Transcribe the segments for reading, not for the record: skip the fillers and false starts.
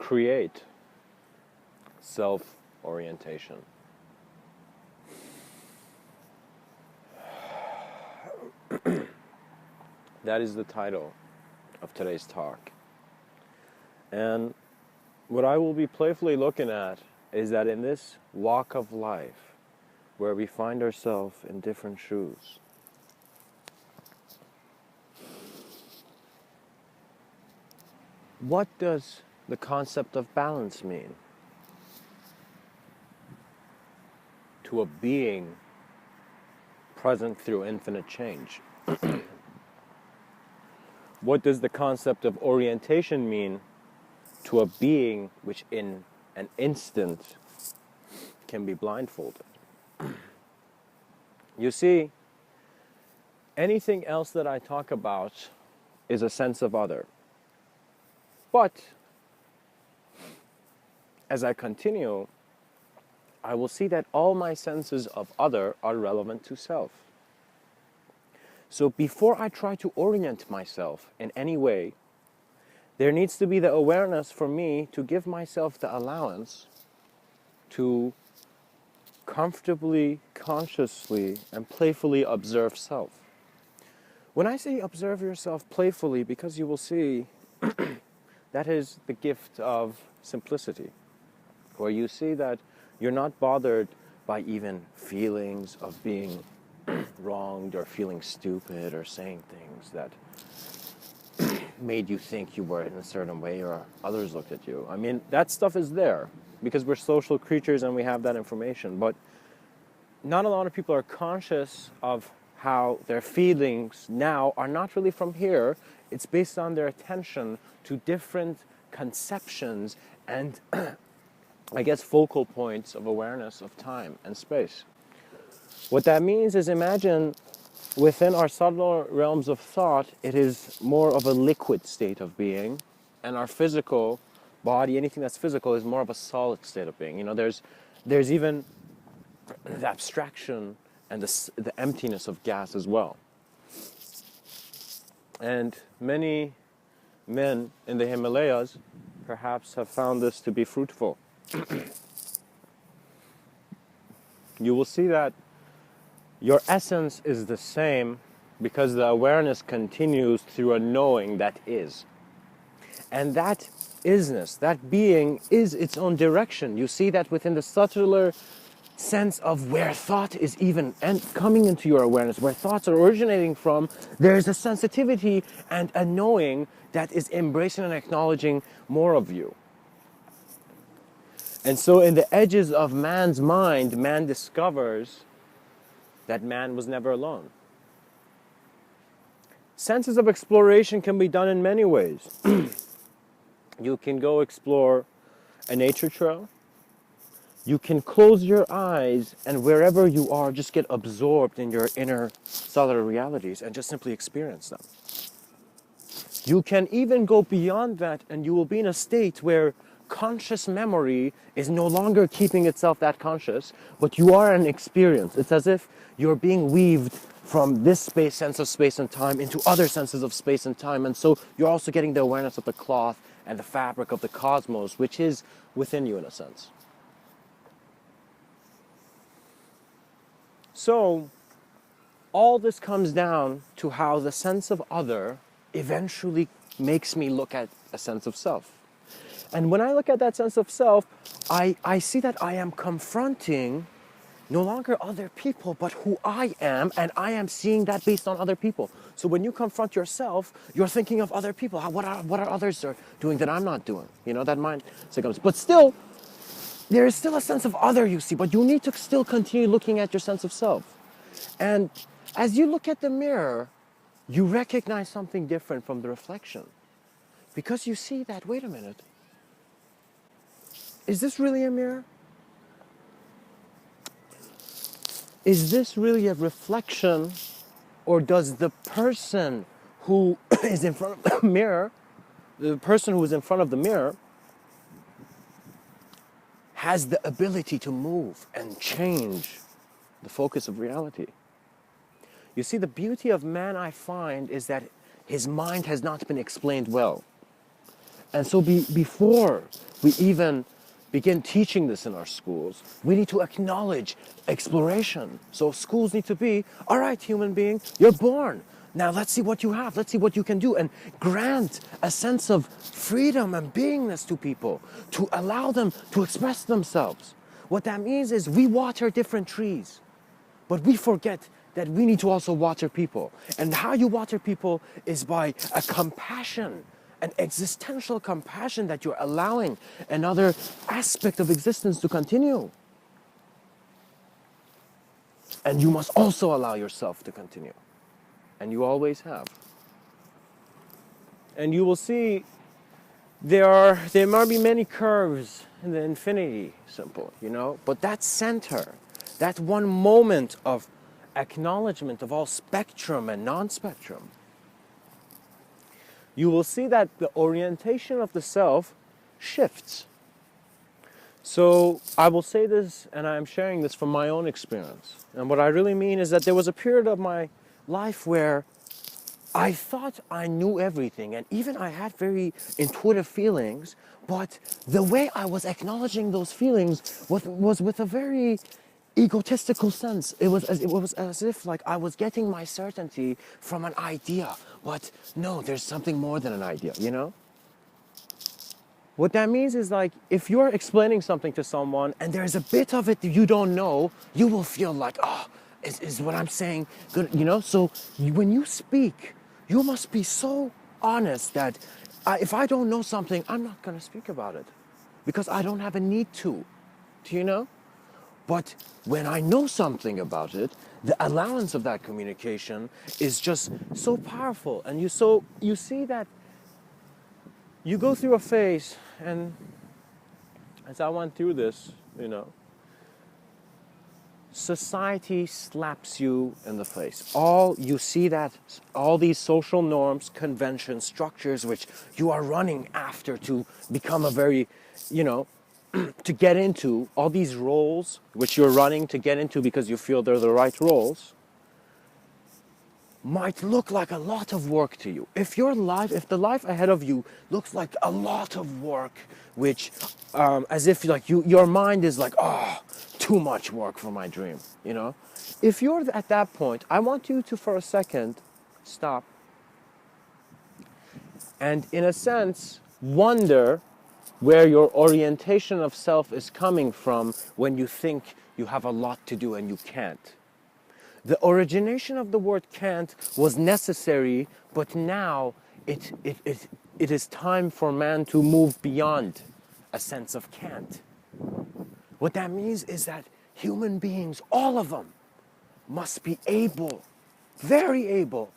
Create self-orientation. That is the title of today's talk. And what I will be playfully looking at is that in this walk of life, where we find ourselves in different shoes, what does the concept of balance mean to a being present through infinite change? What does the concept of orientation mean to a being which in an instant can be blindfolded? You see, anything else that I talk about is a sense of other. But as I continue, I will see that all my senses of other are relevant to self. So before I try to orient myself in any way, there needs to be the awareness for me to give myself the allowance to comfortably, consciously, and playfully observe self. When I say observe yourself playfully, because you will see that is the gift of simplicity, where you see that you're not bothered by even feelings of being wronged or feeling stupid or saying things that made you think you were in a certain way or others looked at you. I mean, that stuff is there because we're social creatures and we have that information, but not a lot of people are conscious of how their feelings now are not really from here. It's based on their attention to different conceptions and I guess focal points of awareness of time and space. What that means is, imagine within our subtler realms of thought, it is more of a liquid state of being, and our physical body, anything that's physical, is more of a solid state of being. You know, there's even the abstraction and the emptiness of gas as well. And many men in the Himalayas perhaps have found this to be fruitful. You will see that your essence is the same because the awareness continues through a knowing that is. And that isness, that being, is its own direction. You see that within the subtler sense of where thought is even coming into your awareness, where thoughts are originating from, there is a sensitivity and a knowing that is embracing and acknowledging more of you. And so in the edges of man's mind, man discovers that man was never alone. Senses of exploration can be done in many ways. You can go explore a nature trail. You can close your eyes and wherever you are, just get absorbed in your inner subtler realities and just simply experience them. You can even go beyond that and you will be in a state where conscious memory is no longer keeping itself that conscious, but you are an experience. It's as if you're being weaved from this sense of space and time into other senses of space and time, and so you're also getting the awareness of the cloth and the fabric of the cosmos, which is within you in a sense. So all this comes down to how the sense of other eventually makes me look at a sense of self. And when I look at that sense of self, I see that I am confronting no longer other people, but who I am, and I am seeing that based on other people. So when you confront yourself, you're thinking of other people. What are others doing that I'm not doing? You know, that mind comes. But still, there is still a sense of other, you see, but you need to still continue looking at your sense of self. And as you look at the mirror, you recognize something different from the reflection. Because you see that, wait a minute, is this really a mirror? is this really a reflection, or does the person who is in front of the mirror, the person who is in front of the mirror, has the ability to move and change the focus of reality? You see, the beauty of man, I find, is that his mind has not been explained well. And so before we even begin teaching this in our schools, we need to acknowledge exploration. So schools need to be, all right, human being, you're born. Now let's see what you have. Let's see what you can do, and grant a sense of freedom and beingness to people, to allow them to express themselves. What that means is we water different trees, but we forget that we need to also water people. And how you water people is by a compassion, an existential compassion, that you're allowing another aspect of existence to continue. And you must also allow yourself to continue. And you always have. And you will see there might be many curves in the infinity symbol, but that center, that one moment of acknowledgement of all spectrum and non-spectrum, you will see that the orientation of the self shifts. So I will say this, and I am sharing this from my own experience. And what I really mean is that there was a period of my life where I thought I knew everything, and even I had very intuitive feelings, but the way I was acknowledging those feelings was with a very egotistical sense. It was as if like I was getting my certainty from an idea, but no, there's something more than an idea, What that means is, like, if you're explaining something to someone and there's a bit of it that you don't know, you will feel like, is what I'm saying good, So when you speak, you must be so honest that if I don't know something, I'm not going to speak about it because I don't have a need to. Do you know? But when I know something about it, the allowance of that communication is just so powerful. And you see that you go through a phase, and as I went through this, society slaps you in the face. You see that all these social norms, conventions, structures which you are running after to become a very, to get into, all these roles which you're running to get into because you feel they're the right roles, might look like a lot of work to you. If the life ahead of you looks like a lot of work, which, as if like your mind is like, too much work for my dream, If you're at that point, I want you to, for a second, stop and, in a sense, wonder where your orientation of self is coming from when you think you have a lot to do and you can't. The origination of the word can't was necessary, but now it is time for man to move beyond a sense of can't. What that means is that human beings, all of them, must be able, very able.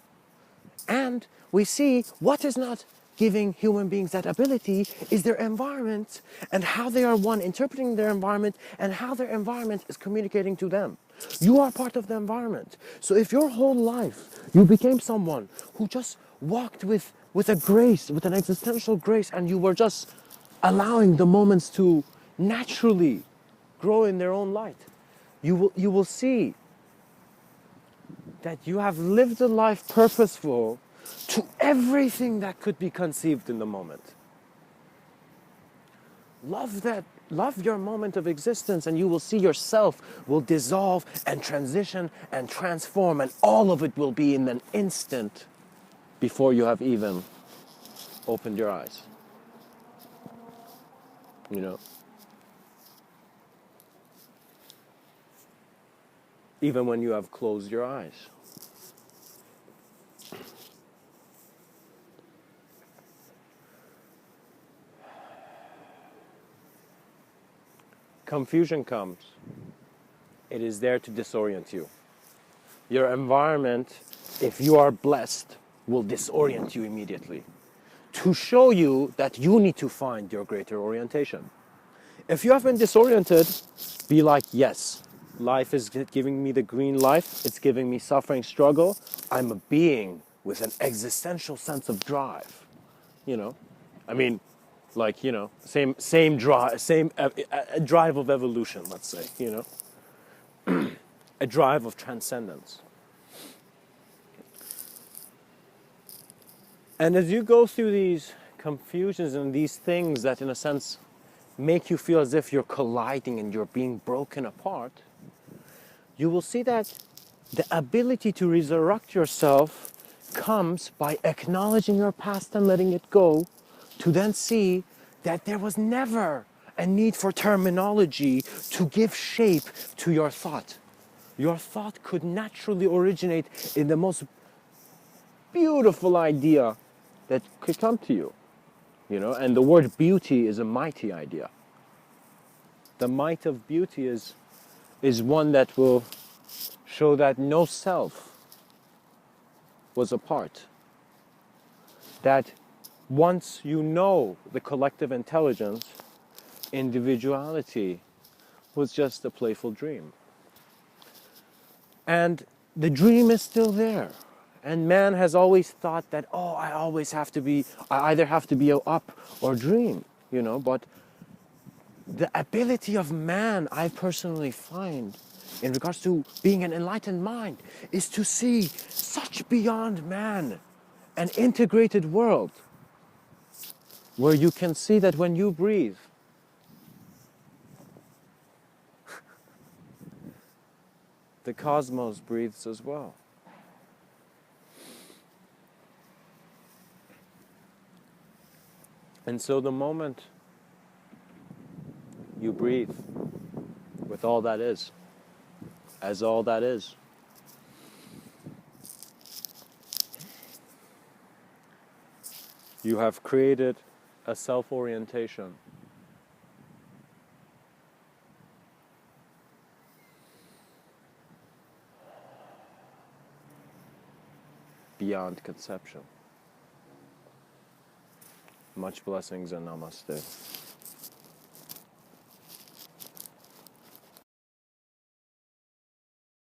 And we see what is not giving human beings that ability is their environment, and how they are, one, interpreting their environment, and how their environment is communicating to them. You are part of the environment. So if your whole life you became someone who just walked with a grace, with an existential grace, and you were just allowing the moments to naturally grow in their own light, you will see that you have lived a life purposeful to everything that could be conceived in the moment. Love your moment of existence, and you will see yourself will dissolve and transition and transform, and all of it will be in an instant before you have even opened your eyes. Even when you have closed your eyes. Confusion comes. It is there to disorient you. Your environment, if you are blessed, will disorient you immediately to show you that you need to find your greater orientation. If you have been disoriented, be like, yes, Life is giving me the green life. It's giving me suffering, struggle. I'm a being with an existential sense of drive. You know, I mean, like, you know, same drive, a drive of evolution. Let's say, you know, a drive of transcendence. And as you go through these confusions and these things that, in a sense, make you feel as if you're colliding and you're being broken apart, you will see that the ability to resurrect yourself comes by acknowledging your past and letting it go, to then see that there was never a need for terminology to give shape to your thought. Your thought could naturally originate in the most beautiful idea that could come to you, you know, and the word beauty is a mighty idea. The might of beauty is one that will show that no self was a part. That once you know the collective intelligence, individuality was just a playful dream. And the dream is still there. And man has always thought that, oh, I either have to be up or dream, you know, but the ability of man, I personally find, in regards to being an enlightened mind, is to see such beyond man, an integrated world, where you can see that when you breathe, the cosmos breathes as well. And so the moment you breathe with all that is, as all that is, you have created a self-orientation beyond conception. Much blessings and namaste.